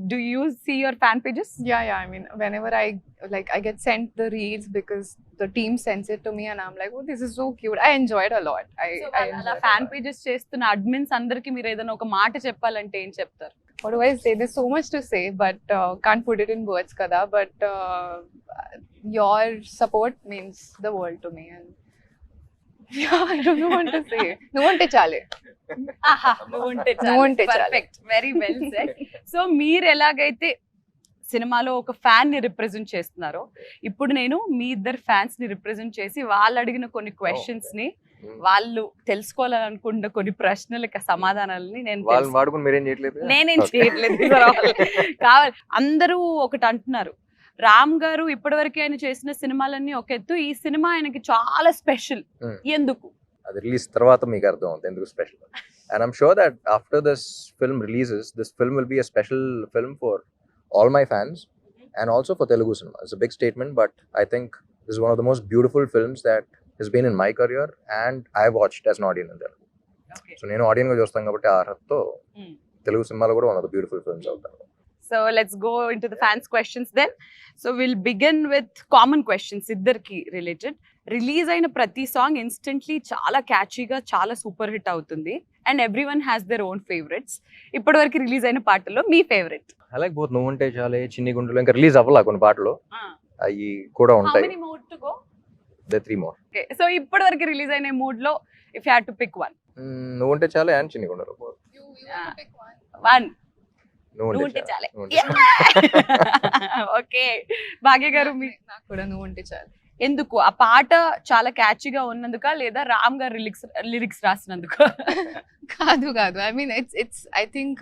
Do you see your fan pages? Yeah. I mean, whenever I get sent the reels because the team sends it to me, and I'm like, oh, this is so cute. I enjoy it a lot. So I అలా enjoy it a fan lot. Pages చేస్తున్న admins అందరికి మీరు ఏదైనా ఒక మాట చెప్పాలంటే ఏం చెప్తారు? What do I say? There's so much to say, but can't put it in words, kada. But your support means the world to me, and yeah, I don't know what to say. No one te chale. ఆహా, నువ్వు ఉంటే నువ్వు ఉంటే చాలు. Perfect, very well said. So మీరు ఎలాగైతే సినిమాలో ఒక ఫ్యాన్ ని రిప్రజెంట్ చేస్తున్నారో, ఇప్పుడు నేను మీ ఇద్దరు ఫ్యాన్స్ ని రిప్రజెంట్ చేసి వాళ్ళు అడిగిన కొన్ని క్వశ్చన్స్ ని, వాళ్ళు తెలుసుకోవాలనుకున్న కొన్ని ప్రశ్నలకి సమాధానాలని వాళ్ళని వాడుకుని మీరేం చేయట్లేదు? నేనేం చేయట్లేదు. కావాలి, అందరూ ఒకటి అంటున్నారు, రామ్ గారు ఇప్పటివరకు ఆయన చేసిన సినిమాలన్నీ ఒక ఎత్తు, ఈ సినిమా ఆయనకి చాలా స్పెషల్. ఎందుకు? అది రిలీజ్ తర్వాత మీకు అర్థం అవుతుంది ఎందుకు special. And I'm sure that after this film releases, this film will be a special film for all my fans and also for Telugu cinema. It's a big statement, but I think this is one of the most beautiful films that has been in my career and I've watched as an audience in Telugu. Okay. So నేను ఆడియన్ గా చూస్తాను కాబట్టి ఆ అర్హతతో తెలుగు సినిమాలో కూడా one of the beautiful films అవుతాను. So let's go into the fans questions then. So we'll begin with common questions, ఇద్దరికి రిలేటెడ్. రిలీజ్ అయిన ప్రతి సాంగ్ ఇన్స్టెంట్లీ చాలా క్యాచీగా, చాలా సూపర్ హిట్ అవుతుంది, and every one has their own favourites. ఇప్పటి వరకు release అయిన పాటల్లో మీ ఫేవరెట్? I like both. నువ్వు ఉంటే చాలే, చిన్ని గుండెలు, ఇంకా రిలీజ్ అవ్వాల కొన్ని పాటలు, అవి కూడా ఉంటాయి. They 3 more. Okay, so ఇప్పటి వరకు రిలీజ్ అయిన మూడ్ లో if you have to pick one. నువ్వు ఉంటే చాలే అండ్ చిన్ని గుండెలు. You have to pick one. One. నువ్వు ఉంటే చాలే. చాలే. ఓకే, భాగ్య గారు మీ నాకు కూడా నువ్వు ఉంటే చాలు. ఎందుకు? ఆ పాట చాలా క్యాచీగా ఉన్నందుక, లేదా రామ్ గారు లిరిక్స్ రాసినందుకు? కాదు. I mean, it's I think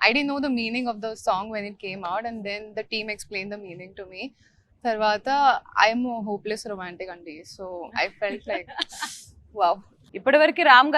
I didn't know the meaning of the song when it came out, and then the team explained the meaning to me. Tarvata, I'm a hopeless romantic andi, so I felt like wow. ఇప్పటి వరకు రామ్ గారు